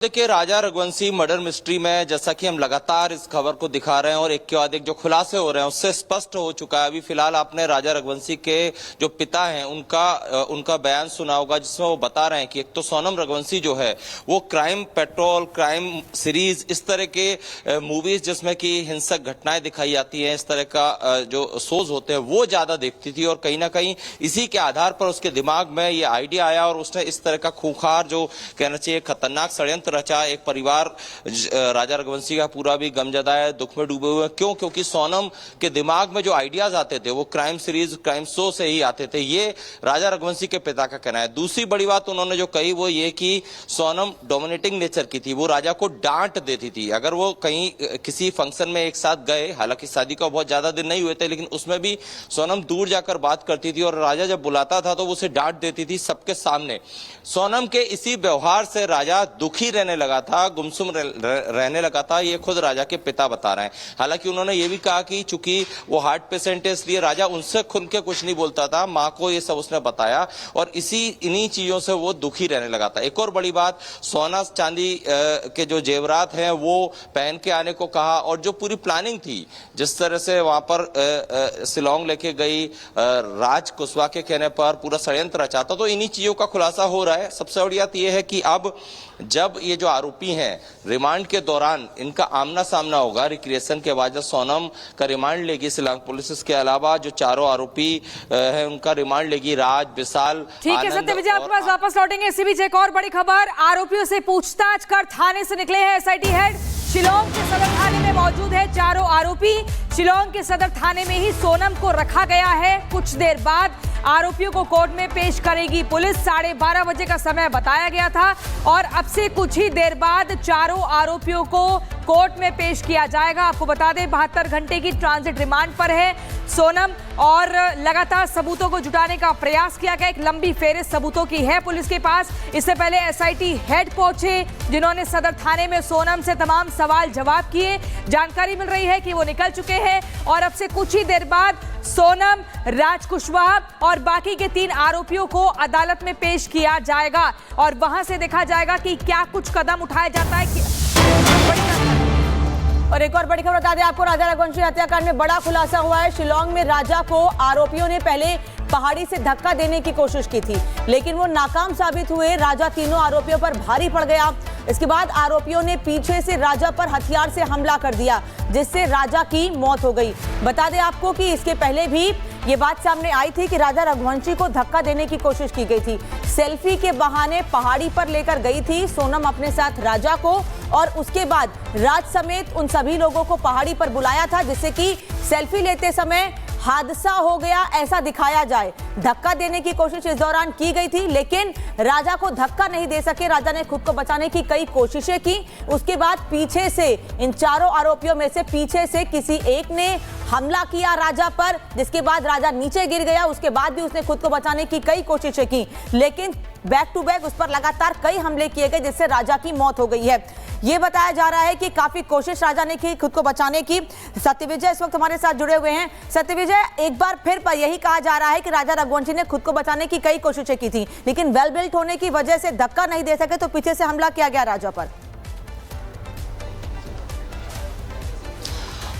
देखिए, राजा Raghuvanshi murder mystery में जैसा कि हम लगातार इस खबर को दिखा रहे हैं और एक के बाद एक जो खुलासे हो रहे हैं उससे स्पष्ट हो चुका है। अभी फिलहाल आपने राजा रघुवंशी के जो पिता हैं उनका बयान सुना होगा, जिसमें वो बता रहे हैं कि एक तो सोनम रघुवंशी जो है वो क्राइम पेट्रोल, क्राइम सीरीज, इस तरह के मूवीज जिसमें कि हिंसक घटनाएं दिखाई जाती हैं, इस तरह का जो शोज होते हैं वो ज्यादा देखती थी और कहीं ना कहीं इसी के आधार पर उसके दिमाग में ये आइडिया आया और उसने इस तरह का खूंखार, जो कहना चाहिए खतरनाक षड्यंत्र रचा। एक परिवार राजा रघुवंशी का पूरा भी गमजदा है, दुख में डूबे हुए। क्यों? क्योंकि सोनम के दिमाग में जो आइडियाज आते थे वो क्राइम सीरीज, क्राइम शो से ही आते थे। ये राजा रघुवंशी के पिता का कहना है। दूसरी बड़ी बात उन्होंने जो कही वो ये कि सोनम डोमिनेटिंग नेचर की थी, वो राजा को डांट देती थी। अगर वो कहीं किसी फंक्शन में एक साथ गए, हालांकि शादी का बहुत ज्यादा दिन नहीं हुए थे, लेकिन उसमें भी सोनम दूर जाकर बात करती थी और राजा जब बुलाता था तो वो उसे डांट देती थी सबके सामने। सोनम के इसी व्यवहार से राजा दुखी रहने लगा था, गुमसुम रहने लगा था। ये खुद राजा के पिता बता रहे हैं। हालांकि उन्होंने ये भी कहा कि चूंकि वो हार्ट पेशेंट है इसलिए राजा उनसे खुल के कुछ नहीं बोलता था, मां को ये सब उसने बताया और इन्हीं चीजों से वो दुखी रहने लगा था। एक और बड़ी बात, सोना चांदी के जो जेवरात हैं वो पहन के आने को कहा और जो पूरी प्लानिंग थी, जिस तरह से वहां पर शिलोंग लेके गई, राज कुशवाहा के कहने पर पूरा षड्यंत्र रचा था। तो इन्हीं चीजों का खुलासा हो रहा है। सबसे बड़ी बात यह है कि अब जब ये जो आरोपी हैं रिमांड के दौरान इनका आमना सामना होगा, रिक्रिएशन के बाद जब सोनम का रिमांड लेगी शिलांग पुलिस, इसके अलावा जो चारों आरोपी हैं उनका रिमांड लेगी, राज, विशाल। ठीक है सत्य विजय, आपके पास वापस लौटेंगे। इसी बीच एक और बड़ी खबर, आरोपियों से पूछताछ कर थाने से निकले हैं एसआईटी हेड। शिलोंग के सदर थाने में मौजूद है चारों आरोपी। शिलोंग के सदर थाने में ही सोनम को रखा गया है। कुछ देर बाद आरोपियों को कोर्ट में पेश करेगी पुलिस। 12:30 बजे का समय बताया गया था और अब से कुछ ही देर बाद चारों आरोपियों को कोर्ट में पेश किया जाएगा। आपको बता दें 72 घंटे की ट्रांजिट रिमांड पर है सोनम और लगातार सबूतों को जुटाने का प्रयास किया गया। एक लंबी फेहरिस्त सबूतों की है पुलिस के पास। इससे पहले एसआईटी हेड पहुंचे, जिन्होंने सदर थाने में सोनम से तमाम सवाल जवाब किए। जानकारी मिल रही है कि वो निकल चुके हैं और अब से कुछ ही देर बाद सोनम, राज कुशवाहा और बाकी के 3 आरोपियों को अदालत में पेश किया जाएगा और वहां से देखा जाएगा कि क्या कुछ कदम उठाया जाता है। और एक और बड़ी खबर बता दें आपको, राजा रघुवंशी हत्याकांड में बड़ा खुलासा हुआ है। शिलोंग में राजा को आरोपियों ने पहले पहाड़ी से धक्का देने की कोशिश की थी, लेकिन वो नाकाम साबित हुए। राजा तीनों आरोपियों पर भारी पड़ गया। इसके बाद आरोपियों ने पीछे से राजा पर हथियार से हमला कर दिया, जिससे राजा की मौत हो गई। बता दें आपको कि इसके पहले भी ये बात सामने आई थी कि राजा रघुवंशी को धक्का देने की कोशिश की गई थी। सेल्फी के बहाने पहाड़ी पर लेकर गई थी सोनम अपने साथ राजा को और उसके बाद राज समेत उन सभी लोगों को पहाड़ी पर बुलाया था, जिससे कि सेल्फी लेते समय हादसा हो गया ऐसा दिखाया जाए। धक्का देने की कोशिश इस दौरान की गई थी, लेकिन राजा को धक्का नहीं दे सके। राजा ने खुद को बचाने की कई कोशिशें की। उसके बाद पीछे से इन चारों आरोपियों में से पीछे से किसी एक ने हमला किया राजा पर, जिसके बाद राजा नीचे गिर गया। उसके बाद भी उसने खुद को बचाने की कई कोशिशें की, लेकिन बैक टू बैक उस पर लगातार कई हमले किए गए, जिससे राजा की मौत हो गई है। ये बताया जा रहा है कि काफी कोशिश राजा ने की खुद को बचाने की। सत्यविजय इस वक्त हमारे साथ जुड़े हुए हैं। सत्यविजय, एक बार फिर यही कहा जा रहा है कि राजा रघुवंशी ने खुद को बचाने की कई कोशिशें की थी, लेकिन वेल बिल्ट होने की वजह से धक्का नहीं दे सके, तो पीछे से हमला किया गया राजा पर।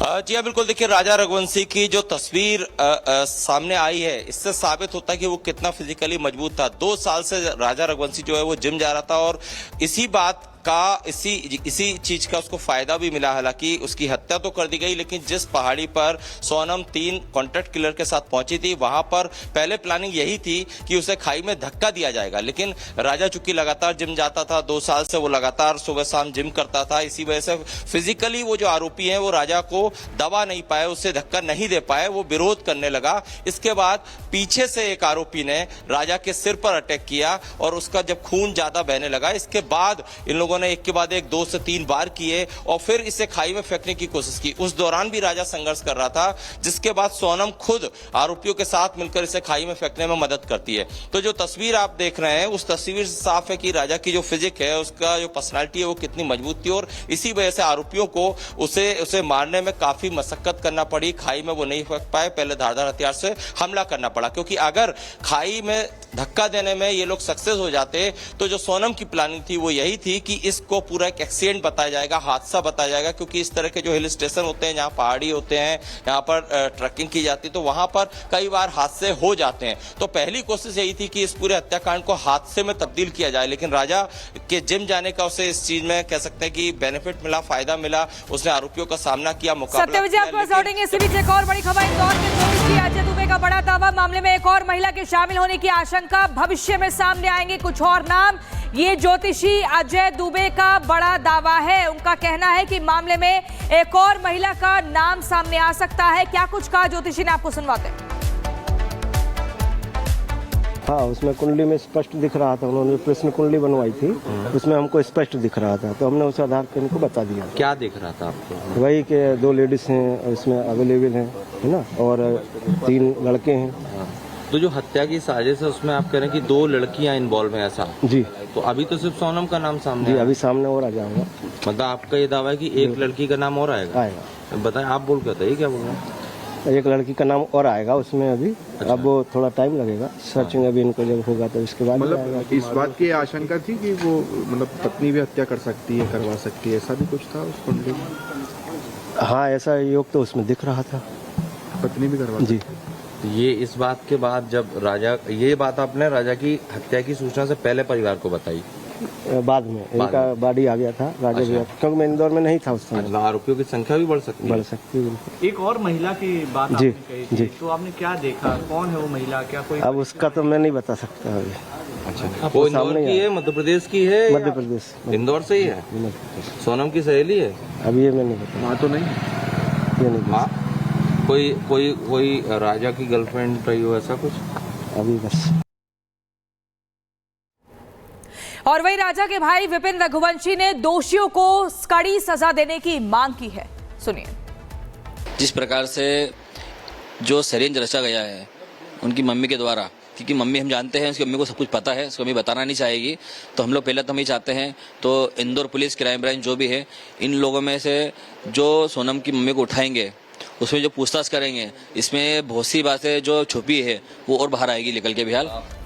जी हाँ, बिल्कुल। देखिए, राजा रघुवंशी की जो तस्वीर सामने आई है, इससे साबित होता है कि वो कितना फिजिकली मजबूत था। 2 साल से राजा रघुवंशी जो है वो जिम जा रहा था और इसी बात का इसी चीज का उसको फायदा भी मिला। हालांकि उसकी हत्या तो कर दी गई, लेकिन जिस पहाड़ी पर सोनम 3 कॉन्ट्रैक्ट किलर के साथ पहुंची थी, वहां पर पहले प्लानिंग यही थी कि उसे खाई में धक्का दिया जाएगा। लेकिन राजा चूंकि लगातार जिम जाता था, 2 साल से वो लगातार सुबह शाम जिम करता था, इसी वजह से फिजिकली वो जो आरोपी हैं वो राजा को दबा नहीं पाए, उससे धक्का नहीं दे पाए, वो विरोध करने लगा। इसके बाद पीछे से एक आरोपी ने राजा के सिर पर अटैक किया और उसका जब खून ज्यादा बहने लगा, इसके बाद इन लोगों ने एक के बाद एक 2 से 3 बार किए और फिर इसे खाई में फेंकने की कोशिश की। उस दौरान भी राजा संघर्ष कर रहा था, जिसके बाद सोनम खुद आरोपियों के साथ मिलकर इसे खाई में फेंकने में मदद करती है। तो जो तस्वीर आप देख रहे हैं उस तस्वीर से साफ है कि राजा की जो फिजिक है, उसका जो पर्सनालिटी है वो कितनी मजबूत थी और इसी वजह से आरोपियों को उसे मारने में काफी मशक्कत करना पड़ी। खाई में वो नहीं फेंक पाए, पहले धारदार हथियार से हमला करना पड़ा, क्योंकि अगर खाई में धक्का देने में ये लोग सक्सेस हो जाते तो जो सोनम की प्लानिंग थी वो यही थी कि इसको पूरा एक एक्सीडेंट बताया जाएगा, हादसा बताया जाएगा, क्योंकि इस तरह के जो हिल स्टेशन होते हैं जहां पहाड़ी होते हैं, यहाँ पर ट्रैकिंग की जाती है, तो वहां पर कई बार हादसे हो जाते हैं। तो पहली कोशिश यही थी कि इस पूरे हत्याकांड को हादसे में तब्दील किया जाए, लेकिन राजा के जिम जाने का उसे इस चीज में कह सकते हैं कि बेनिफिट मिला, फायदा मिला, उसने आरोपियों का सामना किया, मुकाबला सत्यविजय आपके पास लौटेंगे। इसी बीच एक और बड़ी खबर, इंदौर के ज्योतिषी अजय दुबे का बड़ा दावा, मामले में एक और महिला के शामिल होने की आशंका, भविष्य में सामने आएंगे कुछ और नाम। ये ज्योतिषी अजय दुबे का बड़ा दावा है, उनका कहना है कि मामले में एक और महिला का नाम सामने आ सकता है। क्या कुछ कहा ज्योतिषी ने, आपको सुनवाते हैं। हाँ, उसमें कुंडली में स्पष्ट दिख रहा था, उन्होंने प्रश्न कुंडली बनवाई थी, उसमें हमको स्पष्ट दिख रहा था, तो हमने उस आधार पर इनको बता दिया। क्या दिख रहा था आपको? वही के 2 लेडीज हैं इसमें अवेलेबल हैं, है ना, और 3 लड़के हैं। तो जो हत्या की साजिश है उसमें आप कह रहे हैं कि 2 लड़कियां इन्वॉल्व हैं, ऐसा? जी। तो अभी तो सिर्फ सोनम का नाम सामने जी, अभी सामने और आ जाऊंगा। मतलब आपका ये दावा है कि एक लड़की का नाम और आएगा? बताएं, आप बोल के बताइए क्या बोल रहे हैं। एक लड़की का नाम और आएगा उसमें अभी। अच्छा। अब वो थोड़ा टाइम लगेगा, सर्चिंग अभी इनको जब होगा तो इसके बाद मतलब इस बात की आशंका थी कि वो मतलब पत्नी भी हत्या कर सकती है, करवा सकती है, ऐसा भी कुछ था उस कुंडली में? हाँ, ऐसा योग तो उसमें दिख रहा था, पत्नी भी करवा जी। ये इस बात के बाद जब राजा, ये बात आपने राजा की हत्या की सूचना से पहले परिवार को बताई? बाद में इनका बॉडी आ गया था, राजा भी, क्योंकि मैं इंदौर में नहीं था उस समय। आरोपियों की संख्या भी बढ़ सकती है? बढ़ सकती है, बिल्कुल। एक और महिला की बात जी, आपने कही थी, जी। तो आपने क्या देखा, कौन है वो महिला, क्या कोई? अब उसका तो मैं नहीं बता सकता अभी। अच्छा, वो इंदौर की है, मध्य प्रदेश की है? मध्य प्रदेश, इंदौर से ही है? सोनम की सहेली है? अभी ये मैं नहीं बता। माँ तो नहीं? ये नहीं, माँ कोई राजा की गर्लफ्रेंड रही हो, ऐसा कुछ? अभी बस। और वही राजा के भाई विपिन रघुवंशी ने दोषियों को कड़ी सजा देने की मांग की है, सुनिए। जिस प्रकार से जो षड्यंत्र रचा गया है उनकी मम्मी के द्वारा, क्योंकि मम्मी हम जानते हैं उसकी मम्मी को सब कुछ पता है, उसको मम्मी बताना नहीं चाहेगी, तो हम लोग पहले तो हम ही चाहते हैं तो इंदौर पुलिस क्राइम ब्रांच जो भी है, इन लोगों में से जो सोनम की मम्मी को उठाएंगे, उसमें जो पूछताछ करेंगे, इसमें बहुत सी बातें जो छुपी है वो और बाहर आएगी निकल के। बिहार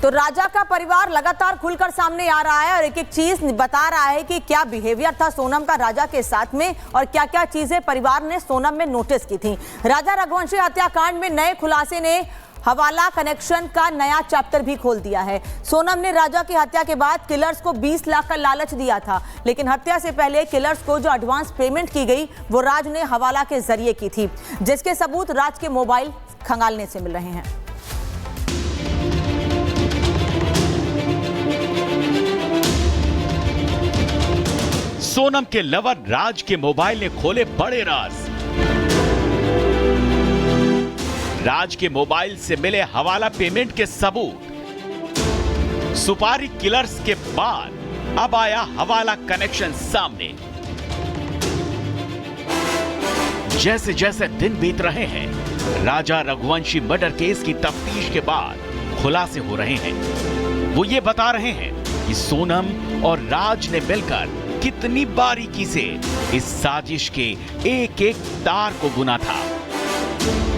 तो राजा का परिवार लगातार खुलकर सामने आ रहा है और एक एक चीज बता रहा है कि क्या बिहेवियर था सोनम का राजा के साथ में और क्या क्या चीजें परिवार ने सोनम में नोटिस की थी। राजा रघुवंशी हत्याकांड में नए खुलासे ने हवाला कनेक्शन का नया चैप्टर भी खोल दिया है। सोनम ने राजा की हत्या के बाद किलर्स को 20 लाख का लालच दिया था, लेकिन हत्या से पहले किलर्स को जो एडवांस पेमेंट की गई वो राज ने हवाला के जरिए की थी, जिसके सबूत राज के मोबाइल खंगालने से मिल रहे हैं। सोनम के लवर राज के मोबाइल ने खोले बड़े राज। राज के मोबाइल से मिले हवाला पेमेंट के सबूत। सुपारी किलर्स के बाद अब आया हवाला कनेक्शन सामने। जैसे जैसे दिन बीत रहे हैं, राजा रघुवंशी मर्डर केस की तफ्तीश के बाद खुलासे हो रहे हैं। वो ये बता रहे हैं कि सोनम और राज ने मिलकर कितनी बारीकी से इस साजिश के एक एक तार को बुना था।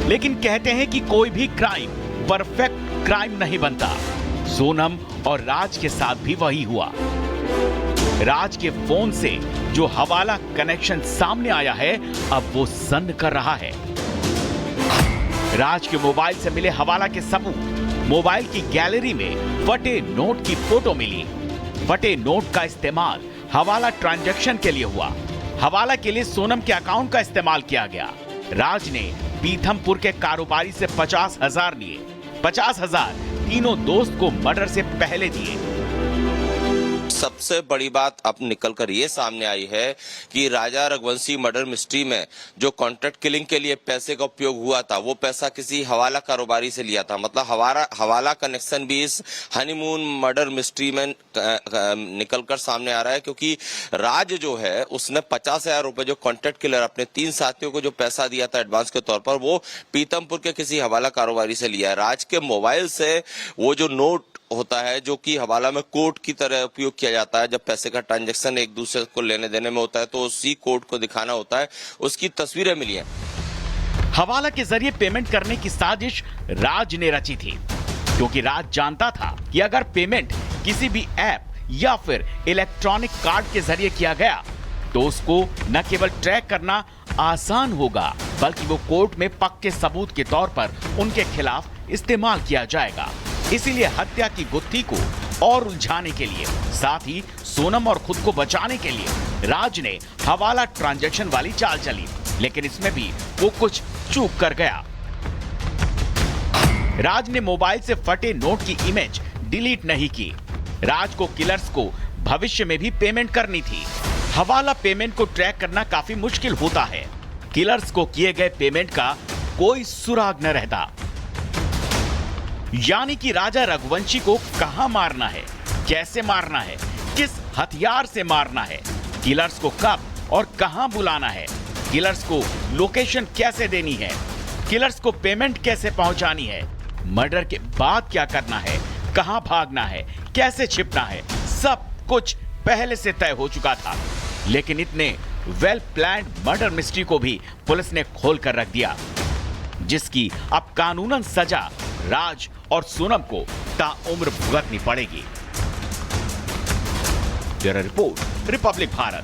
लेकिन कहते हैं कि कोई भी क्राइम परफेक्ट क्राइम नहीं बनता। सोनम और राज के साथ भी वही हुआ। राज के फोन से जो हवाला कनेक्शन सामने आया है, अब वो सन्न कर रहा है। राज के मोबाइल से मिले हवाला के सबूत। मोबाइल की गैलरी में फटे नोट की फोटो मिली। फटे नोट का इस्तेमाल हवाला ट्रांजैक्शन के लिए हुआ। हवाला के लिए सोनम के अकाउंट का इस्तेमाल किया गया। राज ने पीथमपुर के कारोबारी से 50,000 लिए। 50,000 तीनों दोस्त को मर्डर से पहले दिए। सबसे बड़ी बात अब निकलकर ये सामने आई है कि राजा रघुवंशी मर्डर मिस्ट्री में जो कॉन्ट्रैक्ट किलिंग के लिए पैसे का उपयोग हुआ था, वो पैसा किसी हवाला कारोबारी से लिया था। मतलब हवाला कनेक्शन भी इस हनीमून मर्डर मिस्ट्री में निकलकर सामने आ रहा है, क्योंकि राज जो है उसने 50,000 रुपए जो कॉन्ट्रैक्ट किलर अपने 3 साथियों को जो पैसा दिया था एडवांस के तौर पर, वो पीतमपुर के किसी हवाला कारोबारी से लिया है। राज के मोबाइल से वो जो नोट होता है, जो कि हवाला में कोड की तरह उपयोग किया जाता है, जब पैसे का ट्रांजैक्शन एक दूसरे को लेने देने में होता है तो उसी कोड को दिखाना होता है, उसकी तस्वीरें मिली हैं। हवाला के जरिए पेमेंट करने की साजिश राज ने रची थी, क्योंकि राज जानता था कि अगर पेमेंट किसी भी ऐप या फिर इलेक्ट्रॉनिक कार्ड के जरिए किया गया तो उसको न केवल ट्रैक करना आसान होगा बल्कि वो कोर्ट में पक्के सबूत के तौर पर उनके खिलाफ इस्तेमाल किया जाएगा। इसीलिए हत्या की गुत्थी को और उलझाने के लिए, साथ ही सोनम और खुद को बचाने के लिए राज ने हवाला ट्रांजैक्शन वाली चाल चली, लेकिन इसमें भी वो कुछ चूक कर गया। राज ने मोबाइल से फटे नोट की इमेज डिलीट नहीं की। राज को किलर्स को भविष्य में भी पेमेंट करनी थी। हवाला पेमेंट को ट्रैक करना काफी मुश्किल होता है। किलर्स को किए गए पेमेंट का कोई सुराग न रहता। यानी कि राजा रघुवंशी को कहां मारना है, कैसे मारना है, किस हथियार से मारना है, किलर्स को कब और कहां बुलाना है, किलर्स को लोकेशन कैसे देनी है, किलर्स को पेमेंट कैसे पहुंचानी है, मर्डर के बाद क्या करना है, कहां भागना है, कैसे छिपना है, सब कुछ पहले से तय हो चुका था। लेकिन इतने वेल प्लान्ड मर्डर मिस्ट्री को भी पुलिस ने खोल कर रख दिया, जिसकी अब कानूनन सजा राज और सोनम को ताउम्र भुगतनी पड़ेगी। Bureau report, Republic Bharat.